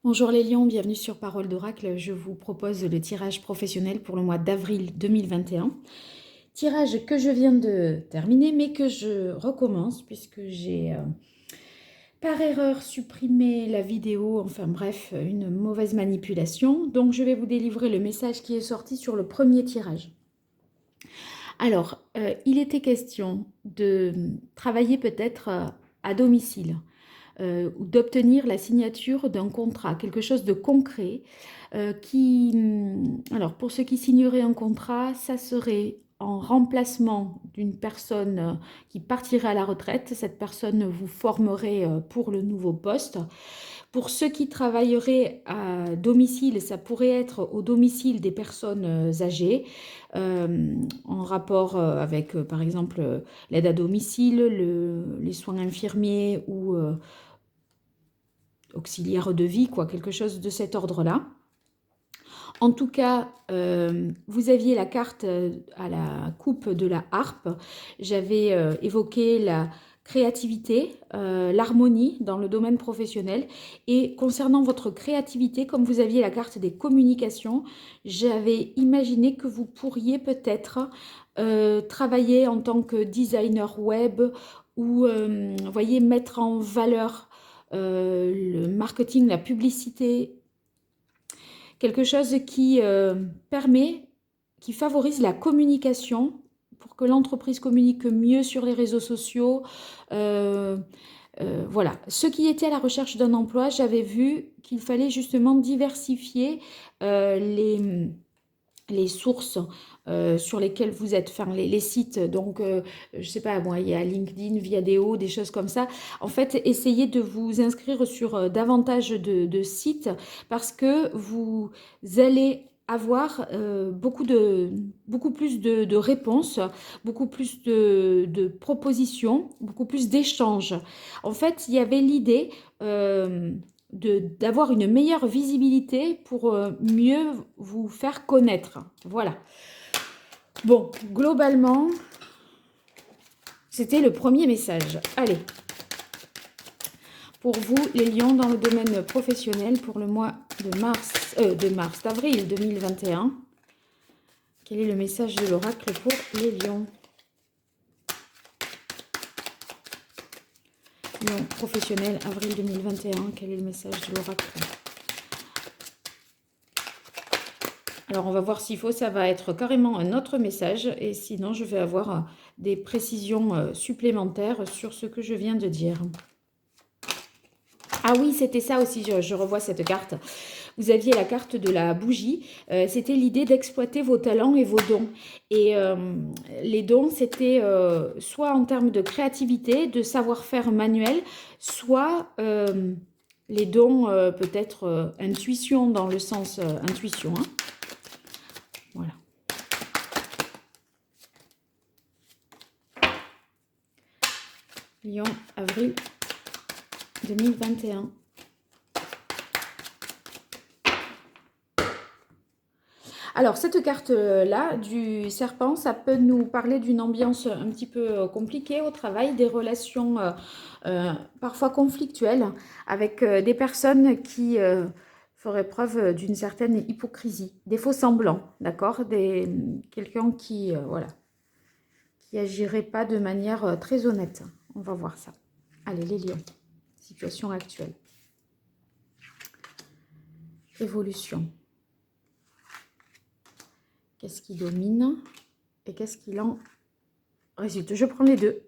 Bonjour les lions, bienvenue sur Parole d'Oracle. Je vous propose le tirage professionnel pour le mois d'avril 2021. Tirage que je viens de terminer mais que je recommence puisque j'ai par erreur supprimé la vidéo, enfin bref, une mauvaise manipulation. Donc je vais vous délivrer le message qui est sorti sur le premier tirage. Alors, il était question de travailler peut-être à domicile. Ou d'obtenir la signature d'un contrat, quelque chose de concret alors pour ceux qui signeraient un contrat, ça serait en remplacement d'une personne qui partirait à la retraite. Cette personne vous formerait pour le nouveau poste. Pour ceux qui travailleraient à domicile, ça pourrait être au domicile des personnes âgées, en rapport avec, par exemple, l'aide à domicile, les soins infirmiers ou auxiliaire de vie, quoi, quelque chose de cet ordre-là. En tout cas, vous aviez la carte à la coupe de la harpe. J'avais évoqué la créativité, l'harmonie dans le domaine professionnel. Et concernant votre créativité, comme vous aviez la carte des communications, j'avais imaginé que vous pourriez peut-être travailler en tant que designer web ou, voyez, mettre en valeur le marketing, la publicité, quelque chose qui permet, qui favorise la communication pour que l'entreprise communique mieux sur les réseaux sociaux. Voilà, ceux qui étaient à la recherche d'un emploi, j'avais vu qu'il fallait justement diversifier les sources sur lesquelles vous êtes, enfin les sites, donc je sais pas, moi, il y a LinkedIn, Viadeo, des choses comme ça. En fait, essayez de vous inscrire sur davantage de sites parce que vous allez avoir beaucoup plus de réponses, beaucoup plus de propositions, beaucoup plus d'échanges. En fait, il y avait l'idée d'avoir une meilleure visibilité pour mieux vous faire connaître. Voilà. Bon, globalement, c'était le premier message. Allez, pour vous, les lions dans le domaine professionnel pour le mois d'avril 2021, quel est le message de l'oracle pour les lions? Lion professionnel, avril 2021, quel est le message de l'oracle? Alors, on va voir s'il faut, ça va être carrément un autre message. Et sinon, je vais avoir des précisions supplémentaires sur ce que je viens de dire. Ah oui, c'était ça aussi, je revois cette carte. Vous aviez la carte de la bougie. C'était l'idée d'exploiter vos talents et vos dons. Et les dons, c'était soit en termes de créativité, de savoir-faire manuel, soit les dons peut-être intuition dans le sens intuition. Hein. Voilà. Lion, avril 2021. Alors, cette carte-là, du serpent, ça peut nous parler d'une ambiance un petit peu compliquée au travail, des relations parfois conflictuelles avec des personnes qui feraient preuve d'une certaine hypocrisie, des faux semblants, d'accord? Quelqu'un qui, voilà, qui agirait pas de manière très honnête. On va voir ça. Allez, les lions. Situation actuelle. Évolution. Qu'est-ce qui domine et qu'est-ce qu'il en résulte? Je prends les deux.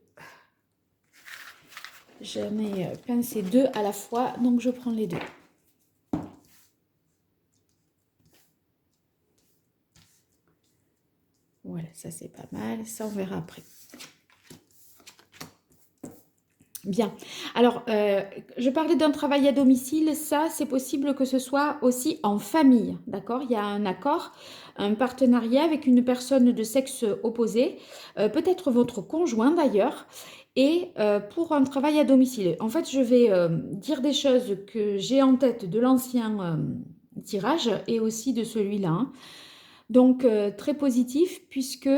J'en ai pincé deux à la fois, donc je prends les deux. Voilà, ça c'est pas mal. Ça, on verra après. Bien. Alors, je parlais d'un travail à domicile. Ça, c'est possible que ce soit aussi en famille, d'accord? Il y a un accord, un partenariat avec une personne de sexe opposé, peut-être votre conjoint d'ailleurs, et pour un travail à domicile. En fait, je vais dire des choses que j'ai en tête de l'ancien tirage et aussi de celui-là. Hein. Donc, très positif puisque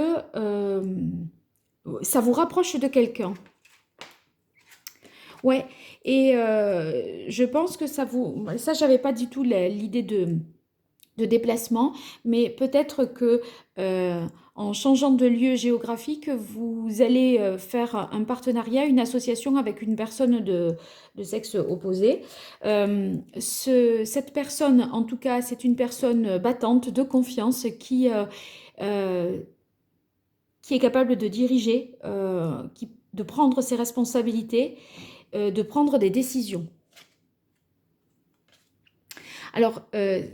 ça vous rapproche de quelqu'un. Ouais, et je pense que ça vous... Ça, j'avais pas du tout l'idée de déplacement, mais peut-être que en changeant de lieu géographique, vous allez faire un partenariat, une association avec une personne de sexe opposé. Cette personne, en tout cas, c'est une personne battante, de confiance, euh, qui est capable de diriger, de prendre ses responsabilités, de prendre des décisions. Alors,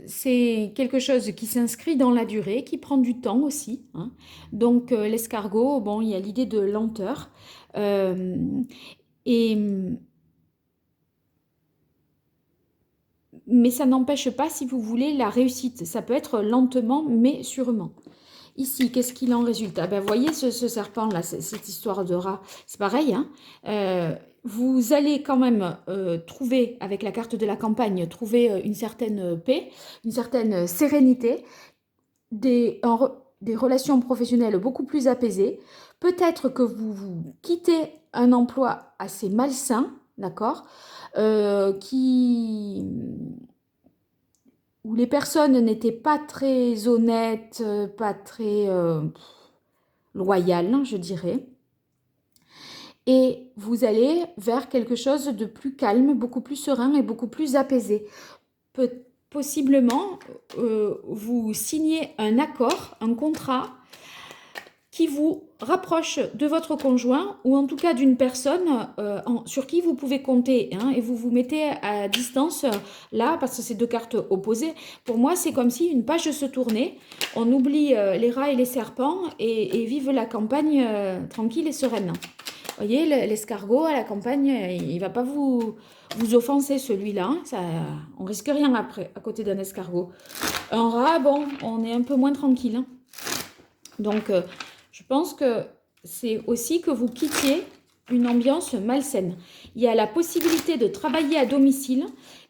c'est quelque chose qui s'inscrit dans la durée, qui prend du temps aussi, hein. Donc, l'escargot, bon, il y a l'idée de lenteur. Euh, et, mais ça n'empêche pas, si vous voulez, la réussite. Ça peut être lentement, mais sûrement. Ici, qu'est-ce qu'il en résulte? Ah ben, voyez ce serpent-là, cette histoire de rat, c'est pareil, hein. Vous allez quand même trouver, avec la carte de la campagne, trouver une certaine paix, une certaine sérénité, des relations professionnelles beaucoup plus apaisées. Peut-être que vous quittez un emploi assez malsain, d'accord, où les personnes n'étaient pas très honnêtes, pas très loyales, je dirais. Et vous allez vers quelque chose de plus calme, beaucoup plus serein et beaucoup plus apaisé. Possiblement, vous signez un accord, un contrat qui vous rapproche de votre conjoint ou en tout cas d'une personne sur qui vous pouvez compter, hein, et vous vous mettez à distance là parce que c'est deux cartes opposées. Pour moi, c'est comme si une page se tournait, on oublie les rats et les serpents et vive la campagne tranquille et sereine. Vous voyez, l'escargot à la campagne, il ne va pas vous offenser celui-là, hein, ça, on risque rien après à côté d'un escargot. Un rat, bon, on est un peu moins tranquille, hein. Donc, je pense que c'est aussi que vous quittiez une ambiance malsaine. Il y a la possibilité de travailler à domicile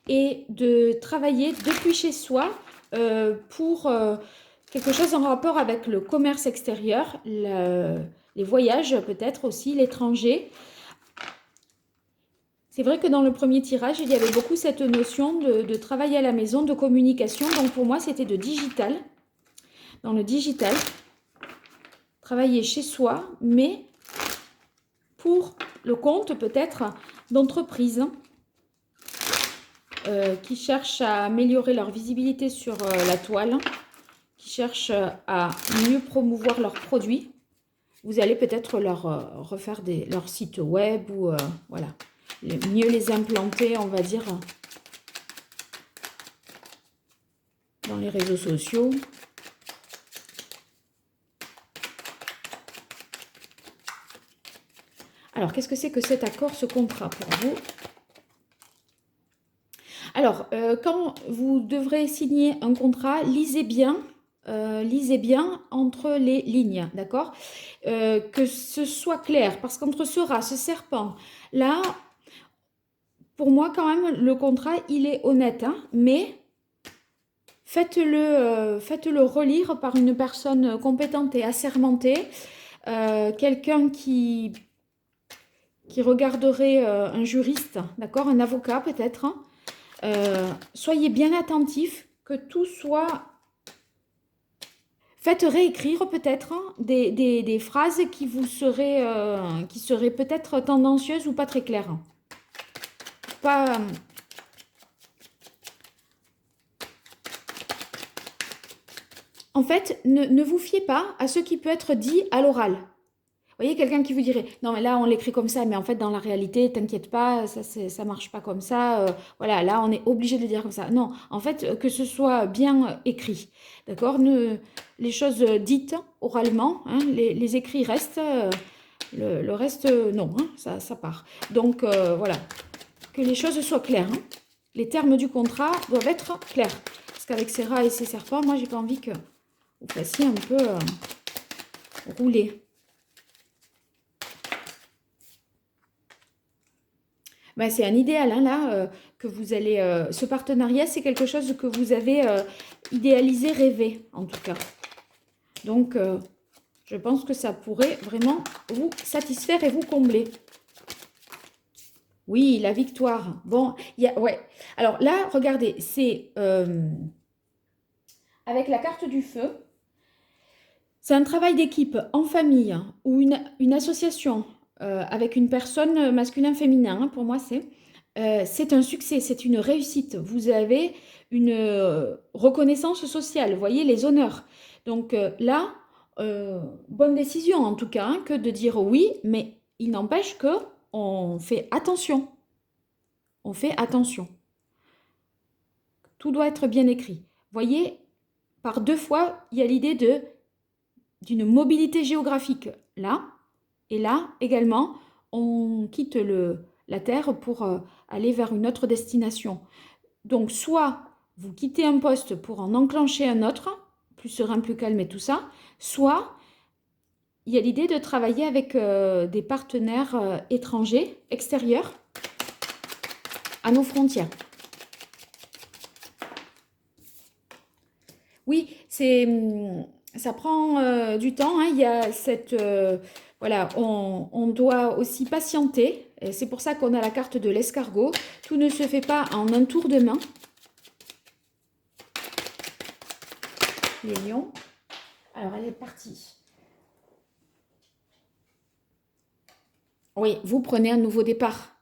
et de travailler depuis chez soi pour quelque chose en rapport avec le commerce extérieur, les voyages peut-être aussi, l'étranger. C'est vrai que dans le premier tirage, il y avait beaucoup cette notion de travail à la maison, de communication. Donc pour moi, c'était de digital. Dans le digital, travailler chez soi, mais pour le compte peut-être d'entreprises qui cherchent à améliorer leur visibilité sur la toile, qui cherchent à mieux promouvoir leurs produits. Vous allez peut-être leur refaire leur site web ou voilà, mieux les implanter, on va dire, dans les réseaux sociaux. Alors, qu'est-ce que c'est que cet accord, ce contrat pour vous? Alors, quand vous devrez signer un contrat, lisez bien entre les lignes, d'accord? Que ce soit clair, parce qu'entre ce rat, ce serpent, là, pour moi, quand même, le contrat, il est honnête, hein, mais faites-le relire par une personne compétente et assermentée, quelqu'un qui regarderait un juriste, d'accord, un avocat peut-être, hein. Soyez bien attentifs, que tout soit... Faites réécrire peut-être hein, des phrases qui vous seraient, qui seraient peut-être tendancieuses ou pas très claires. Pas... En fait, ne vous fiez pas à ce qui peut être dit à l'oral. Vous voyez, quelqu'un qui vous dirait, non mais là on l'écrit comme ça, mais en fait dans la réalité, t'inquiète pas, ça marche pas comme ça, voilà, là on est obligé de le dire comme ça. Non, en fait, que ce soit bien écrit, d'accord? Les choses dites oralement, hein, les écrits restent, le reste, non, hein, ça part. Donc voilà, que les choses soient claires, hein. Les termes du contrat doivent être clairs, parce qu'avec ces rats et ces serpents, moi j'ai pas envie que vous fassiez un peu rouler. Ben, c'est un idéal, hein, là, que vous allez... ce partenariat, c'est quelque chose que vous avez idéalisé, rêvé, en tout cas. Donc, je pense que ça pourrait vraiment vous satisfaire et vous combler. Oui, la victoire. Bon, ouais. Alors là, regardez, c'est avec la carte du feu. C'est un travail d'équipe en famille ou une association avec une personne masculin-féminin. Hein, pour moi, c'est un succès, c'est une réussite. Vous avez une reconnaissance sociale, vous voyez, les honneurs. Donc là, bonne décision en tout cas, hein, que de dire oui, mais il n'empêche que on fait attention. On fait attention. Tout doit être bien écrit. Voyez, par deux fois, il y a l'idée d'une mobilité géographique là, et là également, on quitte la Terre pour aller vers une autre destination. Donc, soit vous quittez un poste pour en enclencher un autre, plus serein, plus calme et tout ça, soit il y a l'idée de travailler avec des partenaires étrangers, extérieurs, à nos frontières. Oui, ça prend du temps. Hein. Il y a cette... voilà, on doit aussi patienter. C'est pour ça qu'on a la carte de l'escargot. Tout ne se fait pas en un tour de main. Les lions. Alors, elle est partie. Oui, vous prenez un nouveau départ.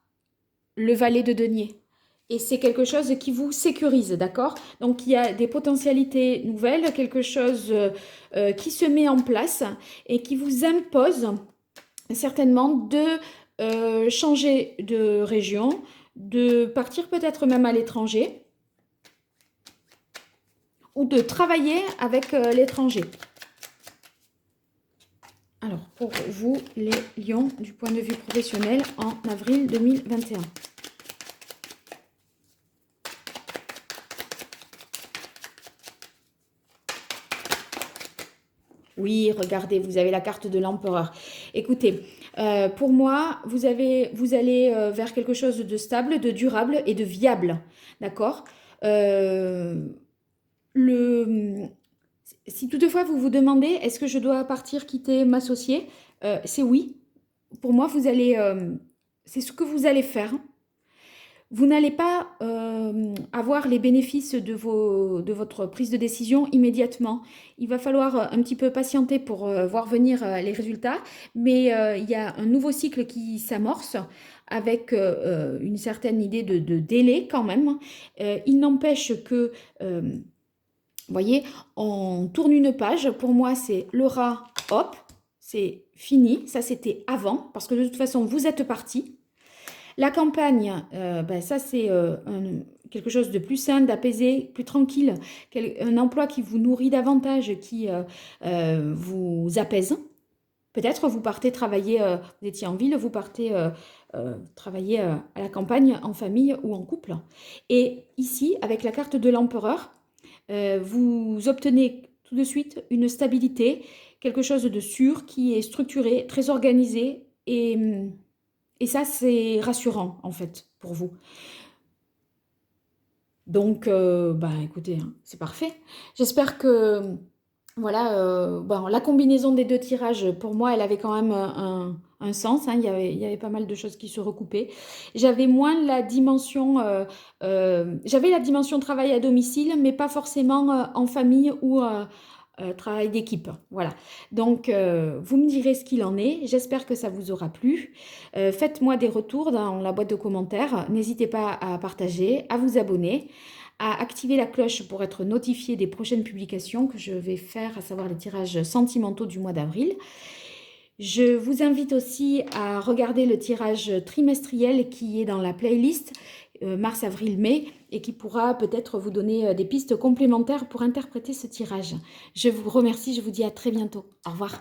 Le valet de denier. Et c'est quelque chose qui vous sécurise, d'accord? Donc, il y a des potentialités nouvelles, quelque chose qui se met en place et qui vous impose certainement de changer de région, de partir peut-être même à l'étranger ou de travailler avec l'étranger. Alors, pour vous, les lions, du point de vue professionnel, en avril 2021. Oui, regardez, vous avez la carte de l'empereur. Écoutez, pour moi, vous allez vers quelque chose de stable, de durable et de viable. D'accord. le, Si toutefois vous vous demandez, est-ce que je dois partir, quitter, m'associer, c'est oui. Pour moi, c'est ce que vous allez faire. Vous n'allez pas avoir les bénéfices de votre prise de décision immédiatement. Il va falloir un petit peu patienter pour voir venir les résultats, mais il y a un nouveau cycle qui s'amorce avec une certaine idée de délai quand même. Il n'empêche que, vous voyez, on tourne une page. Pour moi, c'est le rat, hop, c'est fini. Ça, c'était avant, parce que de toute façon, vous êtes parti. La campagne, ça c'est quelque chose de plus sain, d'apaisé, plus tranquille, un emploi qui vous nourrit davantage, qui vous apaise. Peut-être vous partez travailler, vous étiez en ville, vous partez travailler à la campagne, en famille ou en couple. Et ici, avec la carte de l'empereur, vous obtenez tout de suite une stabilité, quelque chose de sûr, qui est structuré, très organisé et ça, c'est rassurant, en fait, pour vous. Donc, écoutez, hein, c'est parfait. J'espère que, voilà, la combinaison des deux tirages, pour moi, elle avait quand même un sens. Hein. Il y avait pas mal de choses qui se recoupaient. J'avais moins la dimension, j'avais la dimension travail à domicile, mais pas forcément en famille ou travail d'équipe. Voilà. Donc, vous me direz ce qu'il en est. J'espère que ça vous aura plu. Faites-moi des retours dans la boîte de commentaires. N'hésitez pas à partager, à vous abonner, à activer la cloche pour être notifié des prochaines publications que je vais faire, à savoir les tirages sentimentaux du mois d'avril. Je vous invite aussi à regarder le tirage trimestriel qui est dans la playlist mars, avril, mai et qui pourra peut-être vous donner des pistes complémentaires pour interpréter ce tirage. Je vous remercie, je vous dis à très bientôt. Au revoir.